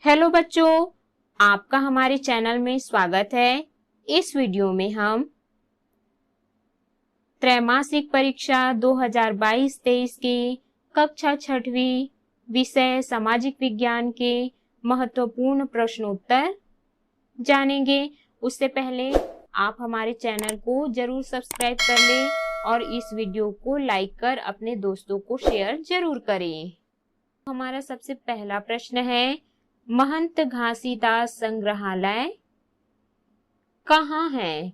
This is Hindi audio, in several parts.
हेलो बच्चों, आपका हमारे चैनल में स्वागत है। इस वीडियो में हम त्रैमासिक परीक्षा 2022-23 की कक्षा 6वीं विषय सामाजिक विज्ञान के महत्वपूर्ण प्रश्नोत्तर जानेंगे। उससे पहले आप हमारे चैनल को जरूर सब्सक्राइब कर लें और इस वीडियो को लाइक कर अपने दोस्तों को शेयर जरूर करें। हमारा सबसे पहला प्रश्न है, महंत घासीदास संग्रहालय कहाँ है?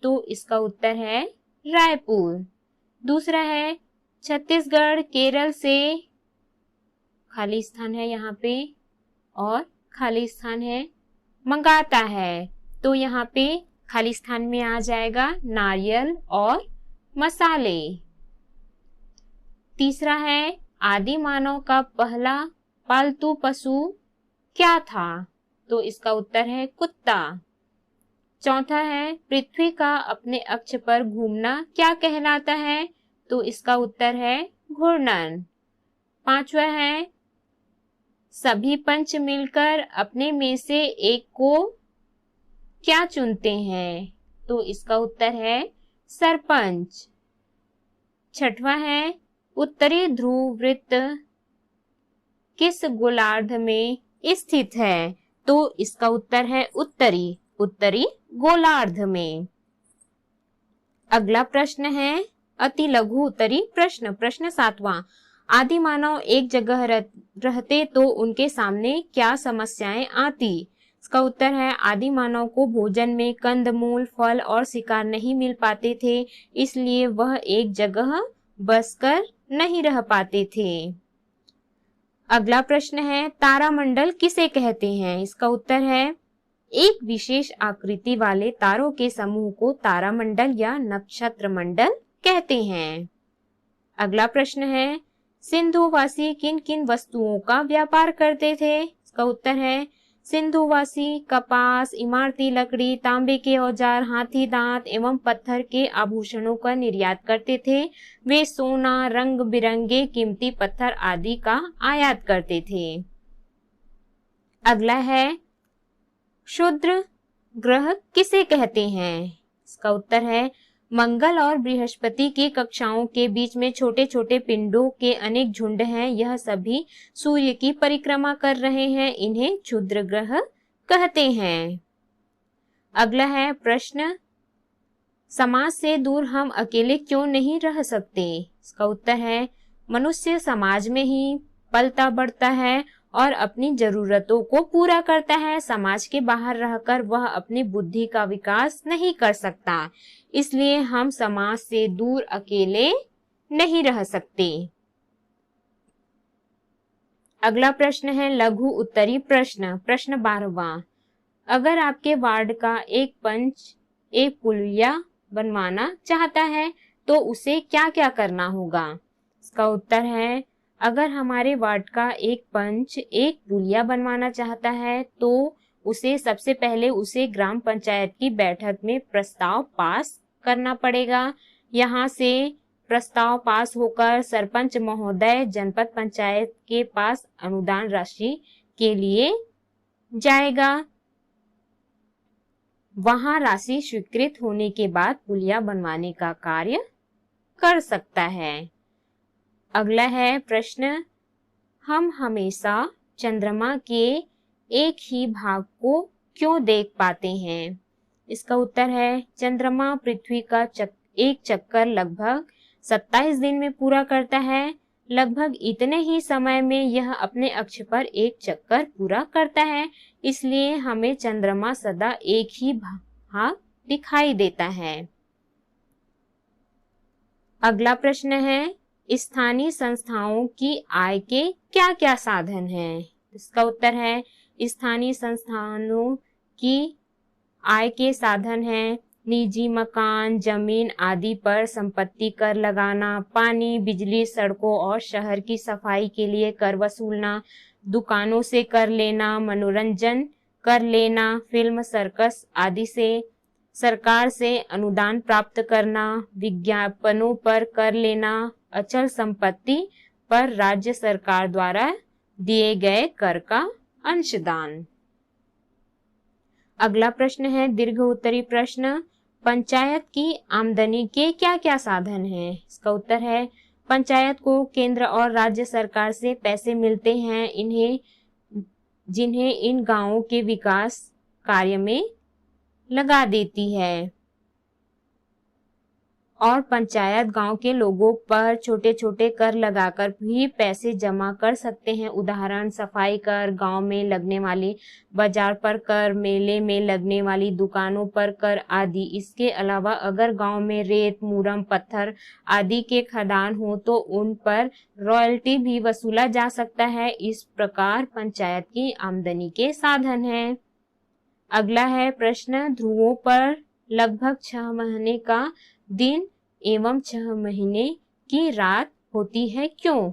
तो इसका उत्तर है रायपुर। दूसरा है, छत्तीसगढ़ केरल से खाली स्थान है यहाँ पे और खाली स्थान है मंगाता है, तो यहाँ पे खाली स्थान में आ जाएगा नारियल और मसाले। तीसरा है, आदि मानव का पहला पालतू पशु क्या था? तो इसका उत्तर है कुत्ता। चौथा है, पृथ्वी का अपने अक्ष पर घूमना क्या कहलाता है? तो इसका उत्तर है घूर्णन। पांचवा है, सभी पंच मिलकर अपने में से एक को क्या चुनते हैं? तो इसका उत्तर है सरपंच। छठवां है, उत्तरी ध्रुव वृत्त किस गोलार्ध में स्थित है? तो इसका उत्तर है उत्तरी गोलार्ध में। अगला प्रश्न है अति लघु उत्तरी प्रश्न 7वां, आदि मानव एक जगह रहते तो उनके सामने क्या समस्याएं आती? इसका उत्तर है आदि मानव को भोजन में कंदमूल, फल और शिकार नहीं मिल पाते थे, इसलिए वह एक जगह बसकर नहीं रह पाते थे। अगला प्रश्न है, तारामंडल किसे कहते हैं? इसका उत्तर है एक विशेष आकृति वाले तारों के समूह को तारामंडल या नक्षत्र मंडल कहते हैं। अगला प्रश्न है, सिंधुवासी किन किन वस्तुओं का व्यापार करते थे? इसका उत्तर है सिंधुवासी कपास, इमारती लकड़ी, तांबे के औजार, हाथी दांत एवं पत्थर के आभूषणों का निर्यात करते थे। वे सोना, रंग बिरंगे कीमती पत्थर आदि का आयात करते थे। अगला है, क्षुद्र ग्रह किसे कहते हैं? इसका उत्तर है मंगल और बृहस्पति की कक्षाओं के बीच में छोटे छोटे पिंडों के अनेक झुंड हैं। यह सभी सूर्य की परिक्रमा कर रहे हैं, इन्हें क्षुद्र ग्रह कहते हैं। अगला है प्रश्न, समाज से दूर हम अकेले क्यों नहीं रह सकते? इसका उत्तर है मनुष्य समाज में ही पलता बढ़ता है और अपनी जरूरतों को पूरा करता है। समाज के बाहर रहकर वह अपनी बुद्धि का विकास नहीं कर सकता, इसलिए हम समाज से दूर अकेले नहीं रह सकते। अगला प्रश्न है लघु उत्तरी प्रश्न 12वां, अगर आपके वार्ड का एक पंच एक पुलिया बनवाना चाहता है तो उसे क्या क्या करना होगा? इसका उत्तर है अगर हमारे वार्ड का एक पंच एक पुलिया बनवाना चाहता है तो उसे सबसे पहले उसे ग्राम पंचायत की बैठक में प्रस्ताव पास करना पड़ेगा। यहाँ से प्रस्ताव पास होकर सरपंच महोदय जनपद पंचायत के पास अनुदान राशि के लिए जाएगा। वहां राशि स्वीकृत होने के बाद पुलिया बनवाने का कार्य कर सकता है। अगला है प्रश्न, हम हमेशा चंद्रमा के एक ही भाग को क्यों देख पाते हैं? इसका उत्तर है चंद्रमा पृथ्वी का एक चक्कर लगभग 27 दिन में पूरा करता है। लगभग इतने ही समय में यह अपने अक्ष पर एक चक्कर पूरा करता है, इसलिए हमें चंद्रमा सदा एक ही भाग दिखाई देता है। अगला प्रश्न है, स्थानीय संस्थाओं की आय के क्या क्या साधन हैं? इसका उत्तर है स्थानीय संस्थानों की आय के साधन हैं निजी मकान, जमीन आदि पर संपत्ति कर लगाना, पानी, बिजली, सड़कों और शहर की सफाई के लिए कर वसूलना, दुकानों से कर लेना, मनोरंजन कर लेना, फिल्म, सर्कस आदि से सरकार से अनुदान प्राप्त करना, विज्ञापनों पर कर लेना, अचल संपत्ति पर राज्य सरकार द्वारा दिए गए कर का अंशदान। अगला प्रश्न है दीर्घ उत्तरी प्रश्न, पंचायत की आमदनी के क्या क्या साधन हैं? इसका उत्तर है पंचायत को केंद्र और राज्य सरकार से पैसे मिलते हैं, जिन्हें इन गांवों के विकास कार्य में लगा देती है। और पंचायत गांव के लोगों पर छोटे छोटे कर लगाकर भी पैसे जमा कर सकते हैं। उदाहरण सफाई कर, गांव में लगने वाली बाजार पर कर, मेले में लगने वाली दुकानों पर कर आदि। इसके अलावा अगर गांव में रेत, मूरम, पत्थर आदि के खदान हो तो उन पर रॉयल्टी भी वसूला जा सकता है। इस प्रकार पंचायत की आमदनी के साधन हैं। अगला है प्रश्न, ध्रुवों पर लगभग 6 महीने का दिन एवं 6 महीने की रात होती है, क्यों?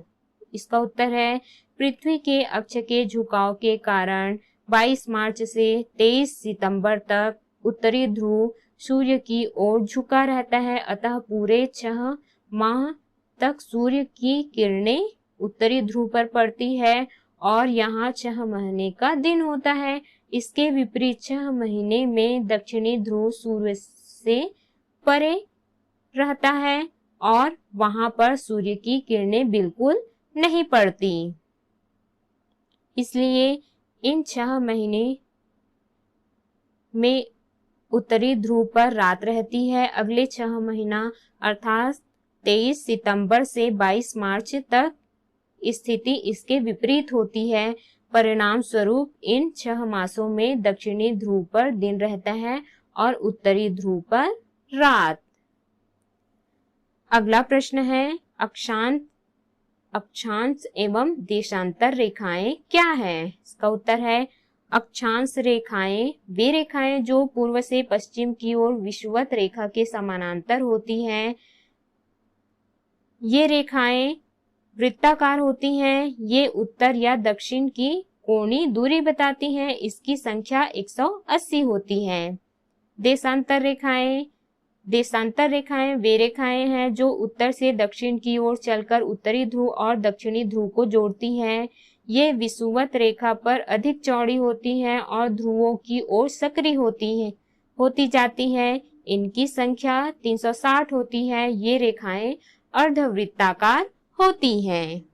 इसका उत्तर है पृथ्वी के अक्ष के झुकाव के कारण 22 मार्च से 23 सितंबर तक उत्तरी ध्रुव सूर्य की ओर झुका रहता है, अतः पूरे 6 माह तक सूर्य की किरणें उत्तरी ध्रुव पर पड़ती है और यहाँ 6 महीने का दिन होता है। इसके विपरीत 6 महीने में दक्षिणी ध्रुव सूर्य से परे रहता है और वहां पर सूर्य की किरणें बिल्कुल नहीं पड़ती। इसलिए इन 6 महीने में उत्तरी ध्रुव पर रात रहती है। अगले 6 महीना अर्थात 23 सितंबर से 22 मार्च तक स्थिति इसके विपरीत होती है। परिणाम स्वरूप इन 6 मासों में दक्षिणी ध्रुव पर दिन रहता है और उत्तरी ध्रुव पर रात। अगला प्रश्न है अक्षांश एवं देशांतर रेखाएं क्या है? इसका उत्तर है अक्षांश रेखाएं वे रेखाएं जो पूर्व से पश्चिम की ओर विषुवत रेखा के समानांतर होती हैं। ये रेखाएं वृत्ताकार होती हैं। ये उत्तर या दक्षिण की कोणीय दूरी बताती हैं। इसकी संख्या 180 होती है। देशांतर रेखाएं वे रेखाएं हैं जो उत्तर से दक्षिण की ओर चलकर उत्तरी ध्रुव और दक्षिणी ध्रुव को जोड़ती हैं। ये विषुवत रेखा पर अधिक चौड़ी होती हैं और ध्रुवों की ओर सक्रिय होती जाती हैं। इनकी संख्या 360 होती है। ये रेखाएं अर्धवृत्ताकार होती हैं।